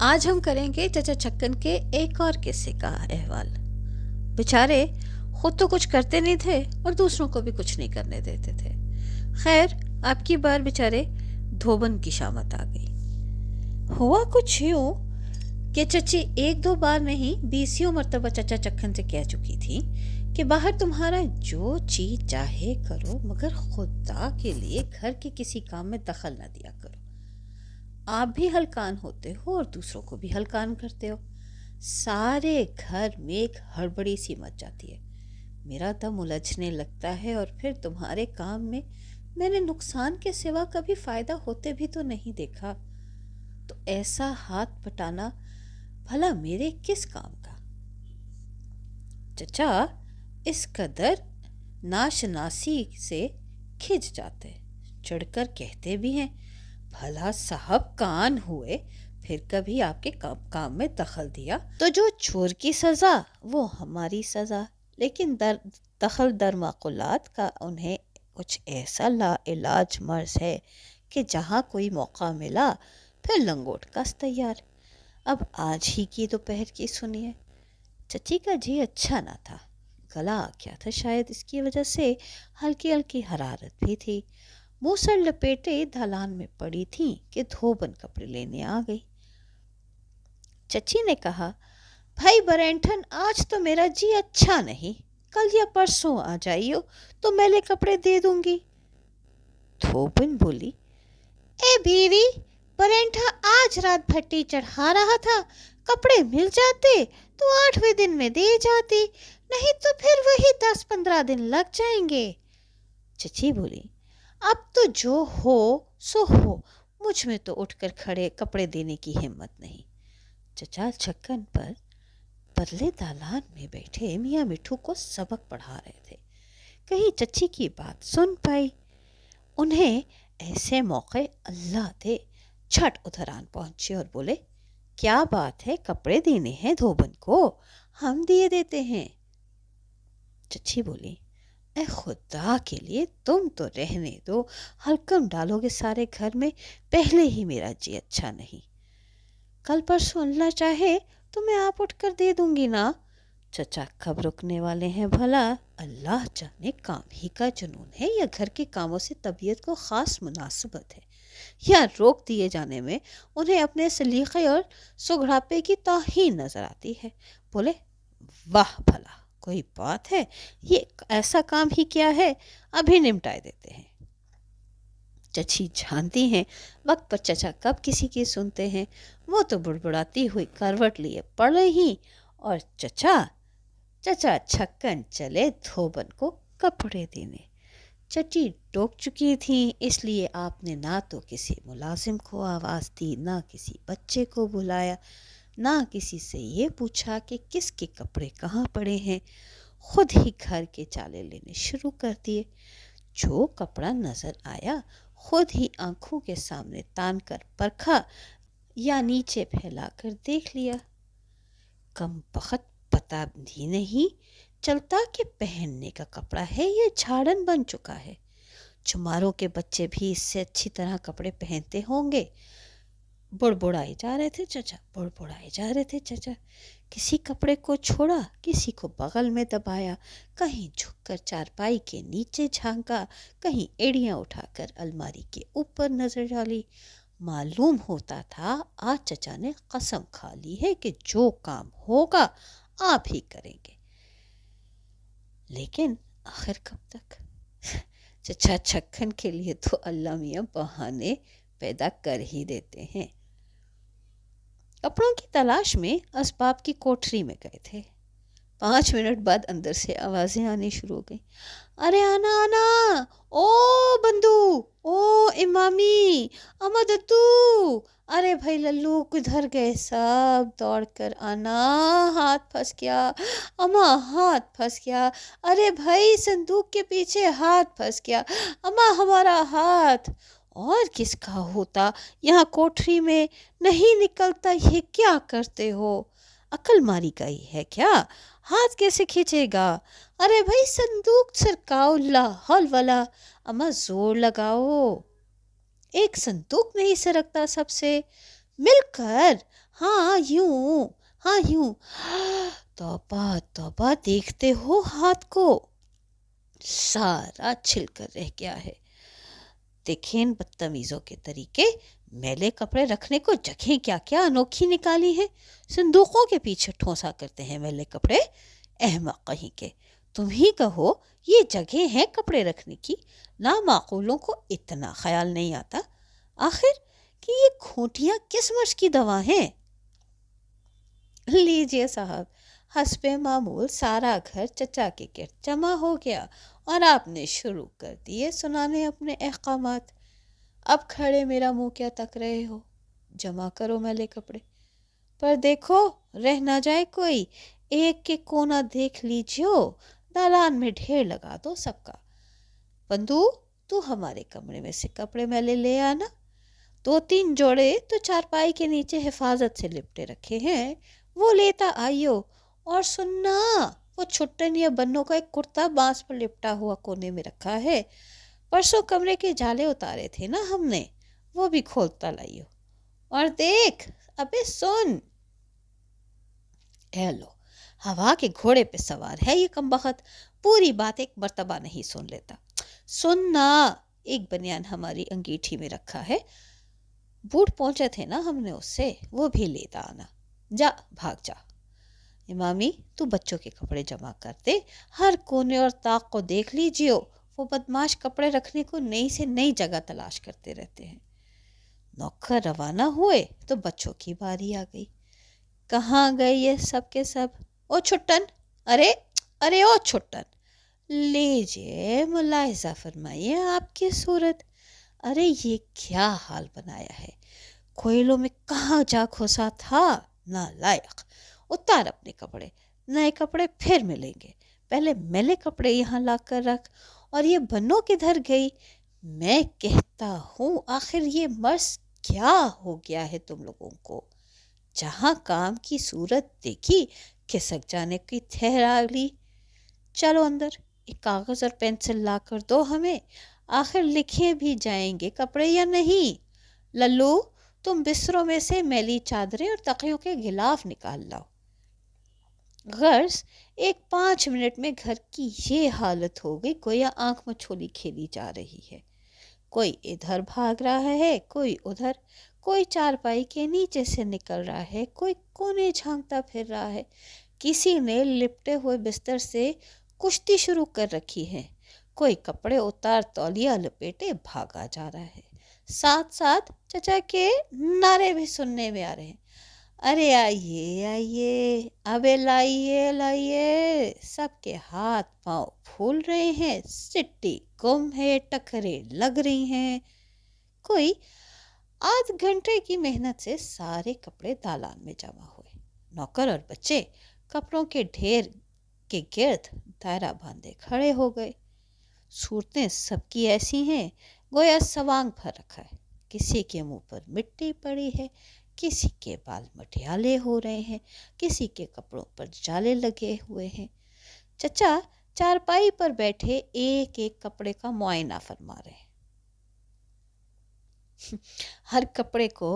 آج ہم کریں گے چچا چھکن کے ایک اور قصے کا احوال۔ بیچارے خود تو کچھ کرتے نہیں تھے اور دوسروں کو بھی کچھ نہیں کرنے دیتے تھے۔ خیر، اب کی بار بیچارے دھوبن کی شامت آ گئی۔ ہوا کچھ یوں کہ چچی ایک دو بار نہیں 20 مرتبہ چچا چکن سے کہہ چکی تھی کہ باہر تمہارا جو چیز چاہے کرو، مگر خدا کے لیے گھر کے کسی کام میں دخل نہ دیا کرو۔ آپ بھی ہلکان ہوتے ہو اور دوسروں کو بھی ہلکان کرتے ہو۔ سارے گھر میں ایک ہڑبڑی سی مچ جاتی ہے، میرا دم الجھنے لگتا ہے، اور پھر تمہارے کام میں نے نقصان کے سوا کبھی فائدہ ہوتے بھی تو نہیں دیکھا، تو ایسا ہاتھ پٹانا بھلا میرے کس کام کا؟ چچا اس قدر ناشناسی سے کھنچ جاتے، چڑھ کر کہتے بھی ہیں، بھلا صاحب کان ہوئے، پھر کبھی آپ کے کام میں دخل دیا تو جو چور کی سزا وہ ہماری سزا، لیکن دخل در معقولات کا انہیں کچھ ایسا لا علاج مرض ہے کہ جہاں کوئی موقع ملا پھر لنگوٹ کس تیار۔ اب آج ہی کی دوپہر کی سنیے۔ چچی کا جی اچھا نہ تھا، گلا آ گیا تھا، شاید اس کی وجہ سے ہلکی ہلکی حرارت بھی تھی۔ منہ سر لپیٹے دالان میں پڑی تھی کہ دھوبن کپڑے لینے آ گئی۔ چچی نے کہا، بھائی برینٹھن، آج تو میرا جی اچھا نہیں، کل یا پرسوں آ جائیو تو میلے کپڑے دے دوں گی۔ دھوبن بولی، اے بیوی، برینٹھا آج رات بھٹی چڑھا رہا تھا، کپڑے مل جاتے تو 8ویں دن میں دے جاتی، نہیں تو پھر وہی 10-15 دن لگ جائیں گے۔ چچی بولی، اب تو جو ہو سو ہو، مجھ میں تو اٹھ کر کھڑے کپڑے دینے کی ہمت نہیں۔ چچا چھکن پر پرلے دالان میں بیٹھے میاں مٹھو کو سبق پڑھا رہے تھے، کہیں چچی کی بات سن پائی۔ انہیں ایسے موقع اللہ دے، چھٹ ادھر آن پہنچے اور بولے، کیا بات ہے، کپڑے دینے ہیں دھوبن کو، ہم دیے دیتے ہیں۔ چچی بولی، اے خدا کے لیے تم تو رہنے دو، ہلکم ڈالو گے سارے گھر میں، پہلے ہی میرا جی اچھا نہیں، کل پرسوں اللہ چاہے تو میں آپ اٹھ کر دے دوں گی نا۔ چچا کب رکنے والے ہیں بھلا؟ اللہ جانے کام ہی کا جنون ہے یا گھر کے کاموں سے طبیعت کو خاص مناسبت ہے، یا روک دیے جانے میں انہیں اپنے سلیقے اور سگڑاپے کی توہین نظر آتی ہے۔ بولے، واہ بھلا، کوئی بات ہے، یہ ایسا کام ہی کیا ہے، ابھی نمٹائے دیتے ہیں۔ چچی جانتی ہیں وقت پر چچا کب کسی کی سنتے ہیں، وہ تو بڑبڑاتی ہوئی کروٹ لیے پڑ رہی، اور چچا چھکن چلے دھوبن کو کپڑے دینے۔ چچی ٹوک چکی تھی، اس لیے آپ نے نہ تو کسی ملازم کو آواز دی، نہ کسی بچے کو بلایا، نہ کسی سے یہ پوچھا کہ کس کے کپڑے کہاں پڑے ہیں، خود ہی گھر کے چالے لینے شروع کر دیے۔ جو کپڑا نظر آیا خود ہی آنکھوں کے سامنے تان کر پرکھا یا نیچے پھیلا کر دیکھ لیا۔ کم بخت پتہ بھی نہیں چلتا کہ پہننے کا کپڑا ہے یا جھاڑن بن چکا ہے۔ چماروں کے بچے بھی اس سے اچھی طرح کپڑے پہنتے ہوں گے۔ بڑبڑائے جا رہے تھے چچا، کسی کپڑے کو چھوڑا، کسی کو بغل میں دبایا، کہیں جھک کر چارپائی کے نیچے جھانکا، کہیں ایڑیاں اٹھا کر الماری کے اوپر نظر ڈالی۔ معلوم ہوتا تھا آج چچا نے قسم کھا لی ہے کہ جو کام ہوگا آپ ہی کریں گے، لیکن آخر کب تک؟ چچا چھکن کے لیے تو اللہ میاں بہانے پیدا کر ہی دیتے ہیں۔ کپڑوں کی تلاش میں اسباب کی کوٹری میں گئے تھے۔ 5 منٹ بعد اندر سے آوازیں آنی شروع ہو گئیں، ارے آنا، او بندو، او امامی، اما ددو، ارے بھائی للو کدھر گئے سب، دوڑ کر آنا، ہاتھ پھنس گیا، اما ہاتھ پھنس گیا، ارے بھائی صندوق کے پیچھے ہاتھ پھنس گیا، اما ہمارا ہاتھ۔ اور کس کا ہوتا، یہاں کوٹری میں نہیں نکلتا، یہ کیا کرتے ہو، عقل ماری کا ہی ہے کیا، ہاتھ کیسے کھینچے گا، ارے بھائی صندوق سرکاؤ، لا حول ولا، اما زور لگاؤ، ایک صندوق نہیں سرکتا سب سے، مل کر، ہاں یوں، ہاں یوں۔ توبہ توبہ، دیکھتے ہو ہاتھ کو سارا چھل کر رہ گیا ہے۔ دیکھیں ان بدتمیزوں کے طریقے، میلے کپڑے رکھنے کو جگہیں کیا کیا انوکھی نکالی ہیں، صندوقوں کے پیچھے ٹھونسا کرتے ہیں میلے کپڑے، احمق کہیں کے۔ تم ہی کہو یہ جگہ ہیں کپڑے رکھنے کی، نامعقولوں کو اتنا خیال نہیں آتا آخر کہ یہ کھوٹیاں کس مرض کی دوا ہیں۔ لیجئے صاحب، حسب معمول سارا گھر چچا کے گرد جمع ہو گیا اور آپ نے شروع کر دیے سنانے اپنے احکامات۔ اب کھڑے میرا منہ کیا تک رہے ہو؟ جمع کرو میلے کپڑے، پر دیکھو رہ نہ جائے کوئی، ایک کے کونا دیکھ لیجیو، دالان میں ڈھیر لگا دو سب کا۔ بندو، تو ہمارے کمرے میں سے کپڑے میلے لے آنا، 2-3 جوڑے تو چارپائی کے نیچے حفاظت سے لپٹے رکھے ہیں، وہ لیتا آئیو۔ اور سننا، وہ چھٹن یا بنوں کا ایک کرتا بانس پر لپٹا ہوا کونے میں رکھا ہے، پرسوں کمرے کے جالے اتارے تھے نا ہم نے، وہ بھی کھولتا لائیو۔ اور دیکھ، ابے سن، اے لو، ہوا کے گھوڑے پہ سوار ہے یہ کمبخت، پوری بات ایک مرتبہ نہیں سن لیتا۔ سننا، ایک بنیان ہماری انگیٹھی میں رکھا ہے، بوٹ پہنچے تھے نا ہم نے اس سے، وہ بھی لیتا آنا۔ جا، بھاگ جا۔ امامی، تو بچوں کے کپڑے جمع کرتے، ہر کونے اور طاق کو دیکھ لیجیو، وہ بدماش کپڑے رکھنے کو نئی سے نئی جگہ تلاش کرتے رہتے ہیں۔ نوکر روانہ ہوئے تو بچوں کی باری آ گئی۔ کہاں گئے یہ سب کے سب؟ او چھٹن، ارے او چھٹن، لیجئے ملاحظہ فرمائیے آپ کی صورت۔ ارے یہ کیا حال بنایا ہے، کوئلوں میں کہاں جا کھوسا تھا، نالائق۔ اتار اپنے کپڑے، نئے کپڑے پھر ملیں گے، پہلے میلے کپڑے یہاں لا کر رکھ۔ اور یہ بنوں کدھر گئی؟ میں کہتا ہوں آخر یہ مرض کیا ہو گیا ہے تم لوگوں کو؟ جہاں کام کی صورت دیکھی کھسک جانے کی ٹھہرا لی۔ چلو اندر، ایک کاغذ اور پینسل لا کر دو ہمیں، آخر لکھے بھی جائیں گے کپڑے یا نہیں۔ للو، تم بستروں میں سے میلی چادریں اور تکیوں کے غلاف نکال لاؤ۔ غرض 5 منٹ میں گھر کی یہ حالت ہو گئی گویا آنکھ مچھولی کھیلی جا رہی ہے۔ کوئی ادھر بھاگ رہا ہے، کوئی ادھر، کوئی چارپائی کے نیچے سے نکل رہا ہے، کوئی کونے جھانکتا پھر رہا ہے، کسی نے لپٹے ہوئے بستر سے کشتی شروع کر رکھی ہے، کوئی کپڑے اتار تولیہ لپیٹے بھاگا جا رہا ہے۔ ساتھ ساتھ چچا کے نعرے بھی سننے میں آ رہے ہیں، ارے آئیے آئیے، ابے لائیے لائیے۔ سب کے ہاتھ پاؤں پھول رہے ہیں، سٹی گم ہے، ٹکریں لگ رہی ہیں۔ کوئی آدھ گھنٹے کی محنت سے سارے کپڑے دالان میں جمع ہوئے۔ نوکر اور بچے کپڑوں کے ڈھیر کے گرد دائرہ باندھے کھڑے ہو گئے۔ صورتیں سب کی ایسی ہیں گویا سوانگ بھر رکھا ہے، کسی کے منہ پر مٹی پڑی ہے، کسی کے بال مٹیالے ہو رہے ہیں، کسی کے کپڑوں پر جالے لگے ہوئے ہیں۔ چچا چارپائی پر بیٹھے ایک ایک کپڑے کا معائنہ فرما رہے ہیں، ہر کپڑے کو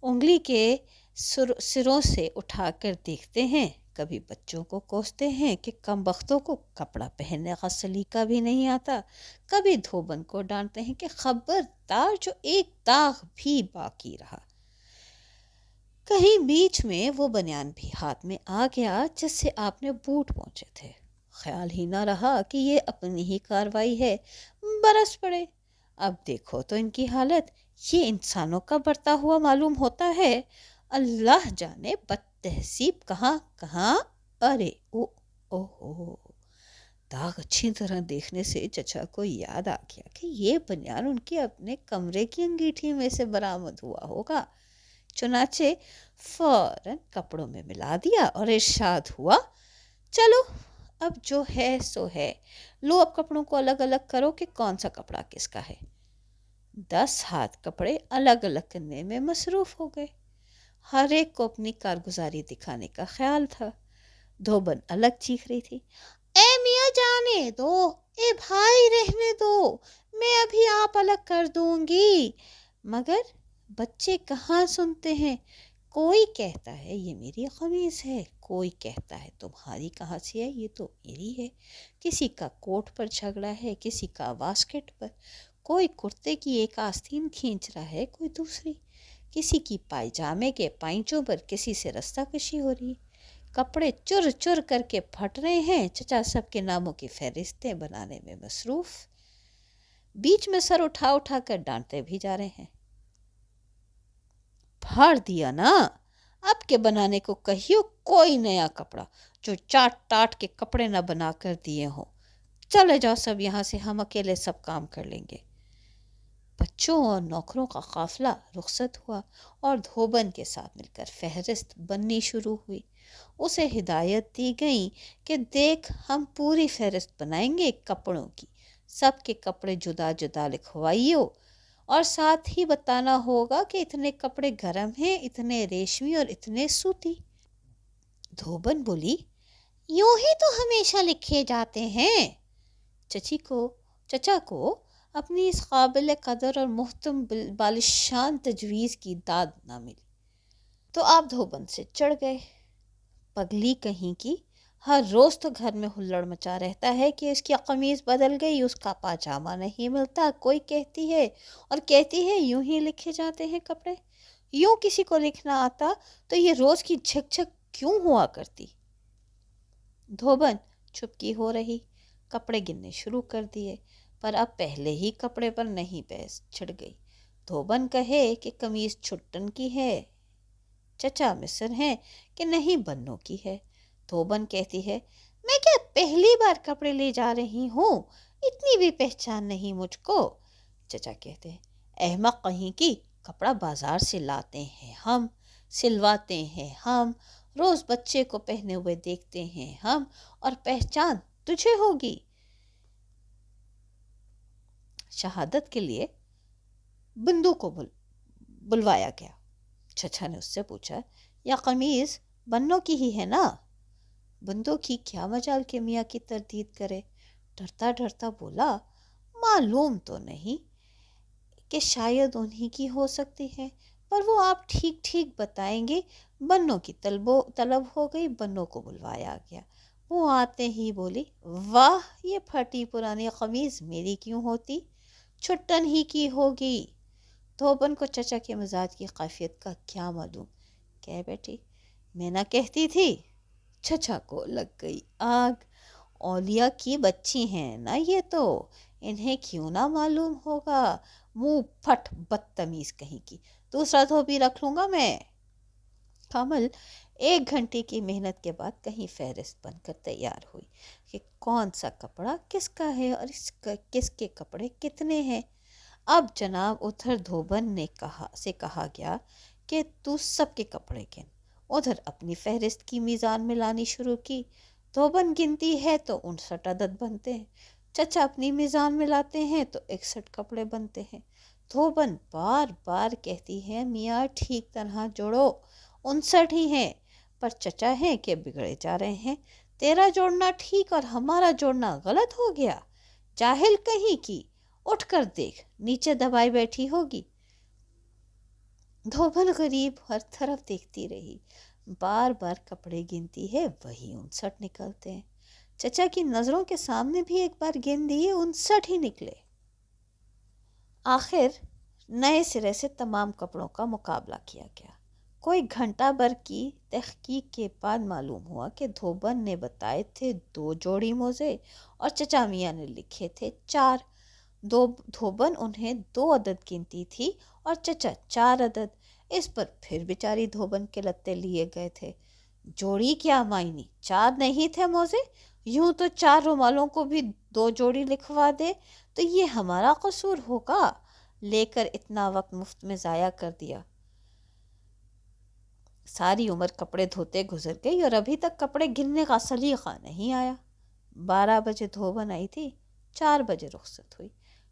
انگلی کے سروں سے اٹھا کر دیکھتے ہیں، کبھی بچوں کو کوستے ہیں کہ کم بختوں کو کپڑا پہننے کا سلیقہ بھی نہیں آتا، کبھی دھوبن کو ڈانٹتے ہیں کہ خبردار جو ایک داغ بھی باقی رہا۔ کہیں بیچ میں وہ بنیان بھی ہاتھ میں آ گیا جس سے آپ نے بوٹ پہنچے تھے، خیال ہی نہ رہا کہ یہ اپنی ہی کاروائی ہے، برس پڑے۔ اب دیکھو تو ان کی حالت، یہ انسانوں کا برتا ہوا معلوم ہوتا ہے، اللہ جانے بد تہذیب کہاں کہاں۔ ارے او داغ اچھی طرح دیکھنے سے چچا کو یاد آ گیا کہ یہ بنیان ان کے اپنے کمرے کی انگیٹھی میں سے برآمد ہوا ہوگا۔ چنانچہ فوراً کپڑوں میں ملا دیا اور ارشاد ہوا، چلو اب جو ہے سو ہے، لو اب کپڑوں کو الگ الگ کرو کہ کون سا کپڑا کس کا ہے۔ 10 ہاتھ کپڑے الگ الگ کرنے میں مصروف ہو گئے، ہر ایک کو اپنی کارگزاری دکھانے کا خیال تھا۔ دھوبن الگ چیخ رہی تھی، اے میاں جانے دو، اے بھائی رہنے دو، میں ابھی آپ الگ کر دوں گی۔ مگر بچے کہاں سنتے ہیں، کوئی کہتا ہے یہ میری قمیض ہے، کوئی کہتا ہے تمہاری کہاں سے ہے، یہ تو میری ہے، کسی کا کوٹ پر جھگڑا ہے، کسی کا واسکٹ پر، کوئی کرتے کی ایک آستین کھینچ رہا ہے، کوئی دوسری، کسی کی پائجامے کے پائنچوں پر کسی سے رستہ کشی ہو رہی ہے، کپڑے چر چر کر کے پھٹ رہے ہیں، چچا سب کے ناموں کی فہرستیں بنانے میں مصروف، بیچ میں سر اٹھا اٹھا کر ڈانٹتے بھی جا رہے ہیں۔ پھاڑ دیا نا، اب کے بنانے کو کہیو کوئی نیا کپڑا جو چاٹ ٹاٹ کے کپڑے نہ بنا کر دیے ہوں، چلے جاؤ سب یہاں سے، ہم اکیلے سب کام کر لیں گے۔ بچوں اور نوکروں کا قافلہ رخصت ہوا اور دھوبن کے ساتھ مل کر فہرست بننی شروع ہوئی۔ اسے ہدایت دی گئی کہ دیکھ ہم پوری فہرست بنائیں گے کپڑوں کی، سب کے کپڑے جدا جدا لکھوائیو، اور ساتھ ہی بتانا ہوگا کہ اتنے کپڑے گرم ہیں، اتنے ریشمی اور اتنے سوتی۔ دھوبن بولی، یوں ہی تو ہمیشہ لکھے جاتے ہیں۔ چچا کو اپنی اس قابل قدر اور محترم بالشان تجویز کی داد نہ ملی تو آپ دھوبن سے چڑھ گئے۔ پگلی کہیں کی، ہر روز تو گھر میں ہلڑ مچا رہتا ہے کہ اس کی قمیض بدل گئی، اس کا پاجامہ نہیں ملتا، کوئی کہتی ہے اور کہتی ہے یوں ہی لکھے جاتے ہیں کپڑے، یوں کسی کو لکھنا آتا تو یہ روز کی جھک جھک کیوں ہوا کرتی۔ دھوبن چپکی ہو رہی، کپڑے گننے شروع کر دیے، پر اب پہلے ہی کپڑے پر نہیں بحث چھڑ گئی۔ دھوبن کہے کہ قمیض چھٹن کی ہے، چچا مصر ہیں کہ نہیں بنوں کی ہے۔ دھوبن کہتی ہے، میں کیا پہلی بار کپڑے لے جا رہی ہوں، اتنی بھی پہچان نہیں مجھ کو۔ چچا کہتے ہیں، احمق کہیں کی، کپڑا بازار سے لاتے ہیں ہم، سلواتے ہیں ہم، روز بچے کو پہنے ہوئے دیکھتے ہیں ہم، اور پہچان تجھے ہوگی۔ شہادت کے لیے بندو کو بلوایا گیا۔ چچا نے اس سے پوچھا، یا قمیض بنوں کی ہی ہے نا؟ بندو کی کیا مجال کہ میاں کی تردید کرے، ڈرتا ڈرتا بولا، معلوم تو نہیں کہ شاید انہی کی ہو سکتی ہے، پر وہ آپ ٹھیک ٹھیک بتائیں گے۔ بنوں کی طلب ہو گئی، بنوں کو بلوایا گیا۔ وہ آتے ہی بولی، واہ، یہ پھٹی پرانی قمیض میری کیوں ہوتی، چھٹن ہی کی ہوگی۔ دھوبن کو چچا کے مزاج کی کیفیت کا کیا معلوم، کہہ بیٹھی، میں نہ کہتی تھی۔ چچا کو لگ گئی آگ، اولیاء کی بچی ہیں نا یہ تو، انہیں کیوں نہ معلوم ہوگا، منہ پھٹ بدتمیز کہیں کی، دوسرا دھوبی رکھ لوں گا میں۔ کمل 1 گھنٹے کی محنت کے بعد کہیں فہرست بن کر تیار ہوئی کہ کون سا کپڑا کس کا ہے اور کس کے کپڑے کتنے ہیں۔ اب جناب ادھر دھوبن سے کہا گیا کہ تو سب کے کپڑے گن، ادھر اپنی فہرست کی میزان میں لانی شروع کی۔ دھوبن گنتی ہے تو 59 عدد بنتے ہیں، چچا اپنی میزان میں لاتے ہیں تو 61 کپڑے بنتے ہیں۔ دھوبن بار بار کہتی ہے، میاں ٹھیک طرح جوڑو، 59 ہی ہیں، پر چچا ہیں کہ بگڑے جا رہے ہیں، تیرا جوڑنا ٹھیک اور ہمارا جوڑنا غلط ہو گیا، جاہل کہیں کی، اٹھ کر دیکھ، نیچے دبائی بیٹھی ہوگی۔ دھوبن غریب ہر طرف دیکھتی رہی، بار بار کپڑے گنتی ہے، وہی 59 نکلتے ہیں۔ چچا کی نظروں کے سامنے بھی ایک بار گن دیے، 59 ہی نکلے۔ آخر نئے سرے سے تمام کپڑوں کا مقابلہ کیا گیا۔ کوئی گھنٹہ بھر کی تحقیق کے بعد معلوم ہوا کہ دھوبن نے بتائے تھے 2 جوڑی موزے اور چچا میاں نے لکھے تھے 4۔ دھوبن انہیں 2 عدد گنتی تھی اور چچا 4 عدد۔ اس پر پھر بیچاری دھوبن کے لتے لیے گئے تھے۔ جوڑی کیا معنی، 4 نہیں تھے موزے، یوں تو 4 رومالوں کو بھی 2 جوڑی لکھوا دے تو یہ ہمارا قصور ہوگا، لے کر اتنا وقت مفت میں ضائع کر دیا۔ ساری عمر کپڑے دھوتے گزر گئی اور ابھی تک کپڑے گننے کا سلیقہ نہیں آیا۔ 12 بجے دھوبن آئی تھی، 4 بجے رخصت ہوئی۔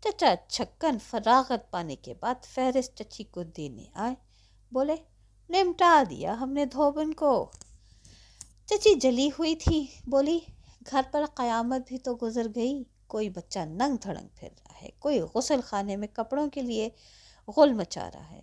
چچا چھکن فراغت پانے کے بعد فہرست چچی کو دینے آئے، بولے، نمٹا دیا ہم نے دھوبن کو۔ چچی جلی ہوئی تھی، بولی، گھر پر قیامت بھی تو گزر گئی، کوئی بچہ ننگ دھڑنگ پھر رہا ہے، کوئی غسل خانے میں کپڑوں کے لیے غل مچا رہا ہے،